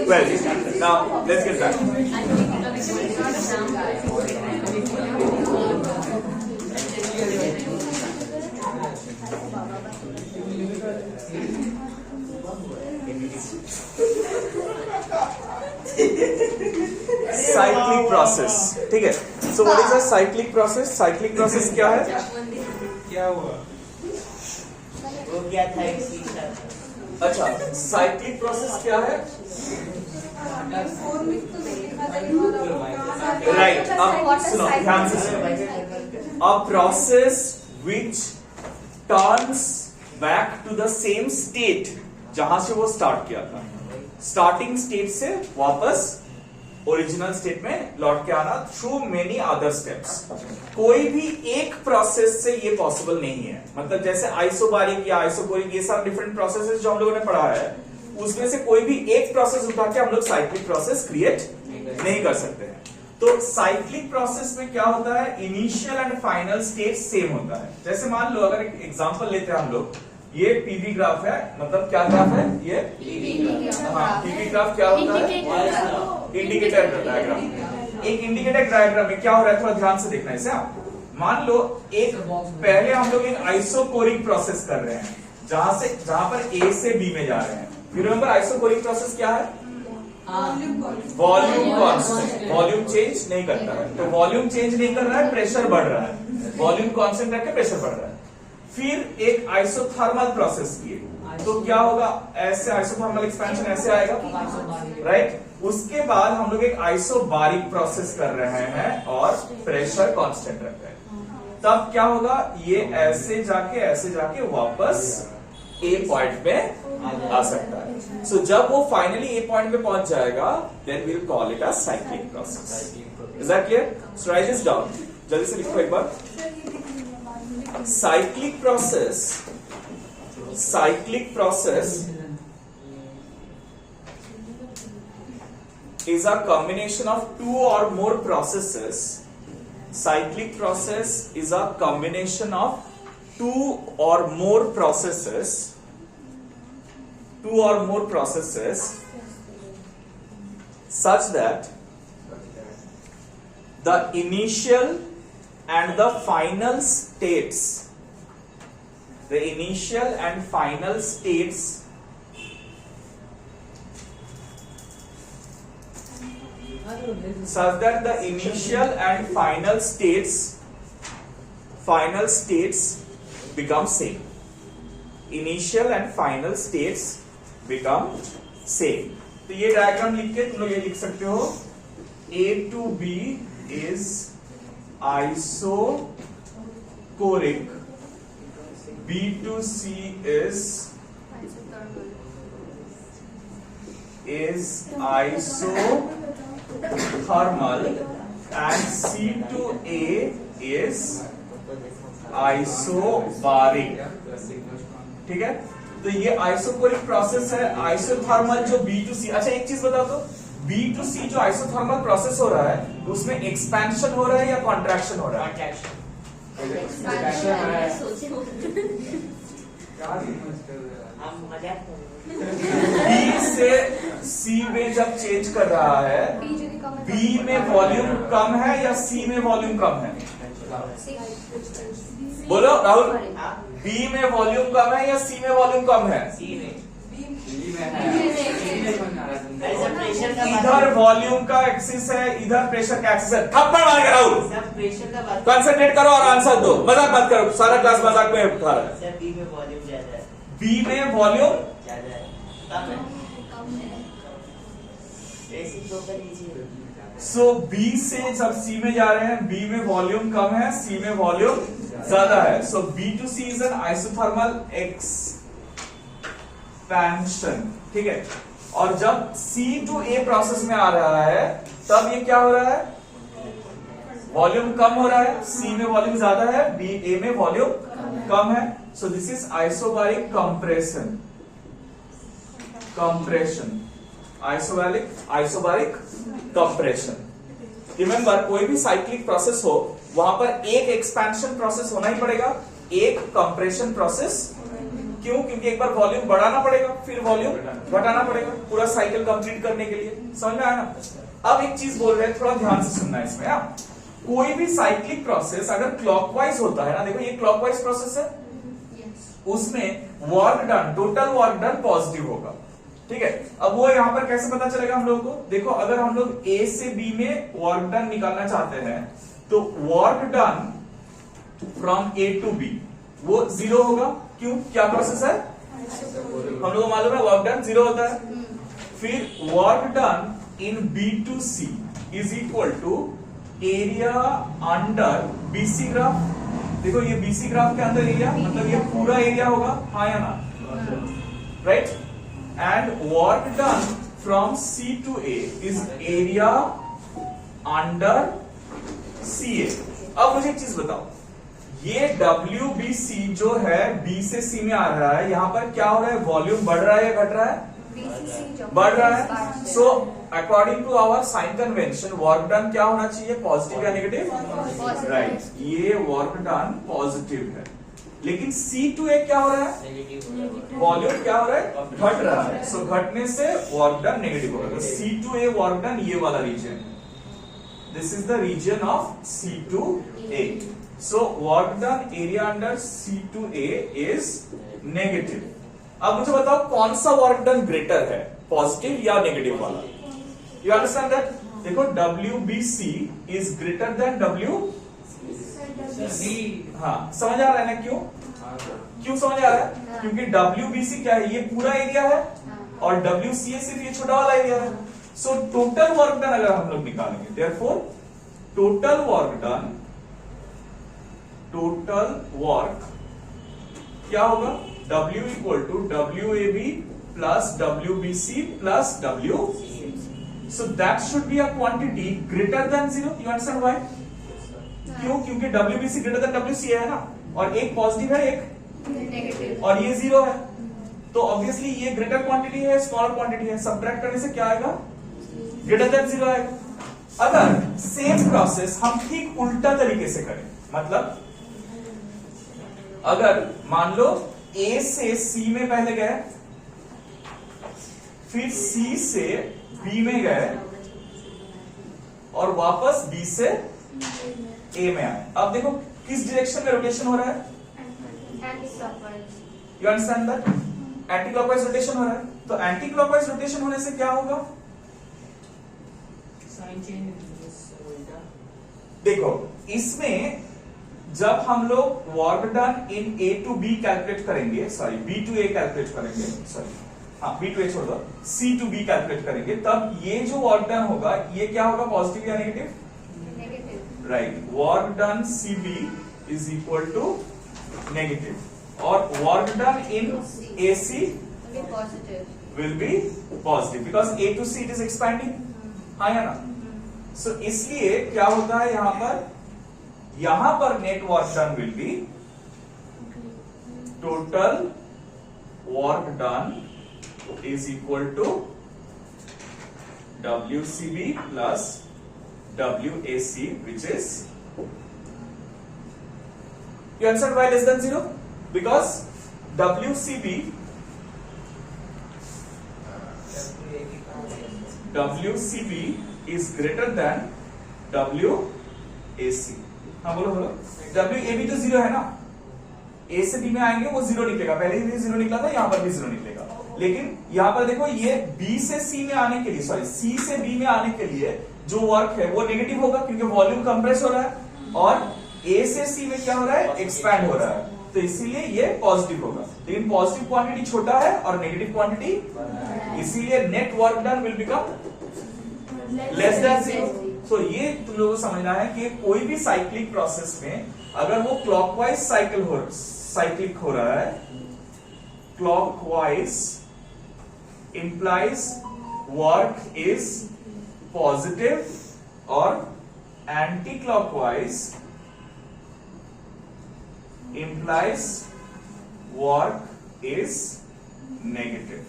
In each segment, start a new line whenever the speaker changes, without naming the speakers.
Well, now let's get back. Cyclic process, ठीक है. So what is a cyclic process? Cyclic process क्या है?
क्या हुआ? वो क्या था एक शीशा.
अच्छा, साइक्लिक प्रोसेस क्या है? राइट. अब सुनो ध्यान से सुनो. A process which turns back to the same state जहां से वो स्टार्ट किया था. स्टार्टिंग स्टेट से वापस ओरिजिनल स्टेट में लौट के आना थ्रू मेनी अदर स्टेप्स. कोई भी एक प्रोसेस से ये पॉसिबल नहीं है. मतलब जैसे आइसोबारिक या आइसोकोरिक, ये सब डिफरेंट प्रोसेसेस जो हम लोगों ने पढ़ा है, उसमें से कोई भी एक प्रोसेस उठा के हम लोग साइक्लिक प्रोसेस क्रिएट नहीं कर सकते हैं. तो साइक्लिक प्रोसेस में क्या होता है? Initial and final state same होता है. जैसे मान लो, अगर एक एग्जांपल लेते हैं हम लोग, ये पीवी ग्राफ है. मतलब क्या ग्राफ है ये? हाँ, पीवी ग्राफ क्या होता है? Indicator diagram. एक इंडिकेटर डायग्राम में क्या हो रहा है, थोड़ा ध्यान से देखना इसे. आप मान लो एक पहले हम लोग एक आइसोकोरिक प्रोसेस कर रहे हैं जहां पर ए से बी में जा रहे हैं. यू रिमेंबर आइसोकोरिक प्रोसेस क्या है? Volume constant. वॉल्यूम चेंज नहीं करता है. तो वॉल्यूम चेंज नहीं कर रहा है, प्रेशर बढ़ रहा है. वॉल्यूम कांस्टेंट रख के प्रेशर बढ़ रहा है. फिर एक आइसोथर्मल प्रोसेस किए तो क्या होगा? ऐसे आइसोथर्मल एक्सपेंशन ऐसे आएगा, राइट. उसके बाद हम लोग एक आइसोबारिक प्रोसेस कर रहे हैं और प्रेशर कांस्टेंट रख रहे हैं. तब क्या होगा? ये ऐसे जाके वापस ए पॉइंट पे आ सकता है. सो जब वो फाइनली ए पॉइंट पे पहुंच जाएगा, then we will call it a cyclic process. Is that clear? So write this down. जल्दी से लिखो एक बार. Cyclic process is a combination of two or more processes. Cyclic process is a combination of two or more processes such that the initial and the final states such that the initial and final states become same. Initial and final states become same. तो ये diagram लिख के तुम लोग ये लिख सकते हो, A to B is isocoric, B to C is isothermal, and C to A is isobaric. ठीक है. तो ये आइसोकोरिक प्रोसेस है. आइसोथर्मल जो B to C. अच्छा एक चीज बता दो, B to C जो आइसोथर्मल प्रोसेस हो रहा है, उसमें एक्सपेंशन हो रहा है या कॉन्ट्रैक्शन हो रहा है? B से C में जब चेंज कर रहा है, B में वॉल्यूम कम है या C में वॉल्यूम कम है? बोलो राहुल. B में वॉल्यूम कम है या C में वॉल्यूम कम है? इधर वॉल्यूम का एक्सिस है, इधर प्रेशर का एक्सिस है. थप्पड़ मार के राहुल कंसंट्रेट करो और आंसर दो. मजाक मत करो, सारा क्लास मजाक में उठा रहा है.
बी में वॉल्यूम ज्यादा है.
बी में वॉल्यूम
ज्यादा है, कम है.
सो बी से जब सी में जा रहे हैं, बी में वॉल्यूम कम है, सी में वॉल्यूम ज्यादा है. So B to C is an isothermal expansion. ठीक है. और जब C टू A प्रोसेस में आ रहा है, तब ये क्या हो रहा है? वॉल्यूम कम हो रहा है. C में वॉल्यूम ज्यादा है, A में वॉल्यूम कम है. So this is isobaric compression. Isobaric compression. Remember, कोई भी साइक्लिक प्रोसेस हो, वहां पर एक एक्सपेंशन प्रोसेस होना ही पड़ेगा, एक कंप्रेशन प्रोसेस क्यों? क्योंकि एक बार वॉल्यूम बढ़ाना पड़ेगा, फिर वॉल्यूम घटाना पड़ेगा पूरा साइकिल कंप्लीट करने के लिए। समझ में आया ना? अब एक चीज बोल रहे हैं, थोड़ा ध्यान से सुनना है इसमें। कोई भी साइक्लिक प्रोसेस अगर क्लॉकवाइज होता है ना, देखो ये क्लॉकवाइज प्रोसेस है, उसमें work done, total work done positive होगा। ठीक है, अब वो यहां पर कैसे पता चलेगा हम लोगों को? देखो अगर हम लोग ए से बी में वर्क डन निकालना चाहते हैं तो work done from A to B वो 0 होगा। क्यों? क्या प्रोसेस है? हम लोगों को मालूम है वर्क डन 0 होता है। फिर work done in B to C is equal to area under BC graph. देखो ये बीसी ग्राफ के अंदर एरिया मतलब ये पूरा एरिया होगा, हाँ या ना? Right. And work done from C to A is area under C A. अब मुझे एक चीज बताओ, ये WBC जो है B से C में आ रहा है, यहां पर क्या हो रहा है? वॉल्यूम बढ़ रहा है या घट रहा है? बढ़ रहा है। So according to our sign convention work done क्या होना चाहिए? पॉजिटिव या नेगेटिव? राइट, ये वर्क डन पॉजिटिव है। लेकिन C to A क्या हो रहा है? वॉल्यूम क्या हो रहा है? घट रहा है। सो घटने से वर्क डन नेगेटिव होगा। तो C to A work done ये वाला region, this is the region of C to A। So work done area under C to A is negative। अब मुझे बताओ कौन सा वर्क डन ग्रेटर है, पॉजिटिव या नेगेटिव वाला? You understand that? देखो WBC is greater than W। हाँ, समझ आ रहा है ना? क्यों क्यों समझ आ रहा है? क्योंकि WBC क्या है? ये पूरा एरिया है और WCA सिर्फ ये छोटा वाला एरिया है। सो टोटल वर्क डन अगर हम लोग निकालेंगे, therefore total work done, total work क्या होगा? W equal to WAB plus WBC plus W। So that should be a quantity greater than 0। You understand why? क्यों? क्योंकि WBC ग्रेटर देन WCA है ना, और एक पॉजिटिव है एक नेगेटिव, और ये 0 है। तो ऑब्वियसली ये ग्रेटर क्वांटिटी है, स्मॉलर क्वांटिटी है, सब्ट्रैक्ट करने से क्या आएगा? ग्रेटर देन 0 आएगा। अगर सेम प्रोसेस हम ठीक उल्टा तरीके से करें, मतलब अगर मान लो A से C में पहले गए, फिर C से B में गए और वापस B से A में आए। अब देखो किस डायरेक्शन में रोटेशन हो रहा है? You understand that? Anti clockwise rotation हो रहा है। तो एंटी क्लॉकवाइज रोटेशन होने से क्या होगा? Sign change. देखो इसमें जब हम लोग work done in A to B calculate करेंगे, sorry B to A calculate करेंगे, सॉरी हाँ B to A छोड़ दो, C to B कैलकुलेट करेंगे, तब ये जो वर्क डन होगा ये क्या होगा? पॉजिटिव या negative? Negative. Right, work done CB is equal to negative, और work done in AC will be positive because A to C it is expanding, हाँ या ना? सो इसलिए क्या होता है यहां पर net work done will be total work done is equal to WCB plus WAC which is, you understand why less than 0? Because WCB is greater than WAC। हाँ बोलो बोलो। WAB तो 0 है ना, A से B में आएंगे वो 0 निकलेगा, पहले ही 0 निकला था, यहां पर भी 0 निकलेगा। लेकिन यहां पर देखो ये B से C में आने के लिए, सॉरी C से B में आने के लिए जो वर्क है वो नेगेटिव होगा क्योंकि वॉल्यूम कंप्रेस हो रहा है, और A से C में क्या हो रहा है? एक्सपैंड हो रहा है, तो इसीलिए ये पॉजिटिव होगा। लेकिन पॉजिटिव क्वांटिटी छोटा है और नेगेटिव क्वांटिटी, इसीलिए net work done will become less than 0। तो ये तुम लोगों को समझना है कि कोई भी साइक्लिक प्रोसेस में अगर वो क्लॉकवाइज साइक्लिक हो रहा है, clockwise implies work is positive, और anti clockwise implies work is negative.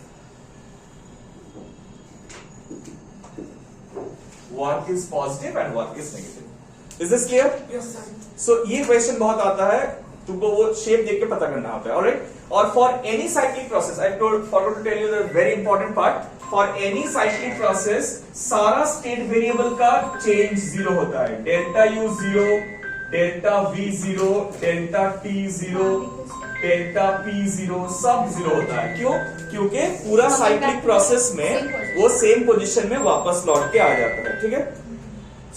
Work is positive and work is negative. Is this clear? Yes sir. So ये क्वेश्चन बहुत आता है, तुमको वो शेप देख के पता करना होता है। ऑलराइट, और for any cyclic process, I forgot to tell you the very important part, for any cyclic process सारा स्टेट वेरिएबल का चेंज जीरो होता है। Delta U zero, delta V zero, delta T zero, delta P zero, सब zero होता है। क्यों? क्योंकि पूरा साइक्लिक प्रोसेस में वो सेम पोजीशन में वापस लौट के आ जाता है। ठीक है,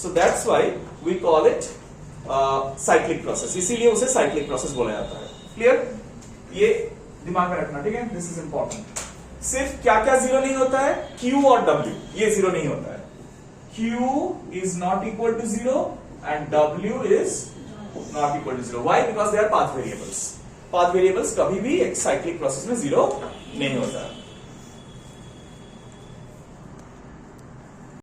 so that's why we call it cyclic process, इसीलिए उसे साइक्लिक प्रोसेस बोला जाता है। क्लियर? ये दिमाग में रखना, ठीक है, दिस इज इंपॉर्टेंट। सिर्फ क्या क्या जीरो नहीं होता है? Q और W, ये जीरो नहीं होता है। Q is not equal to zero and W is not equal to zero. Why? Because they are path variables. Path variables कभी भी एक साइक्लिक प्रोसेस में जीरो नहीं होता है।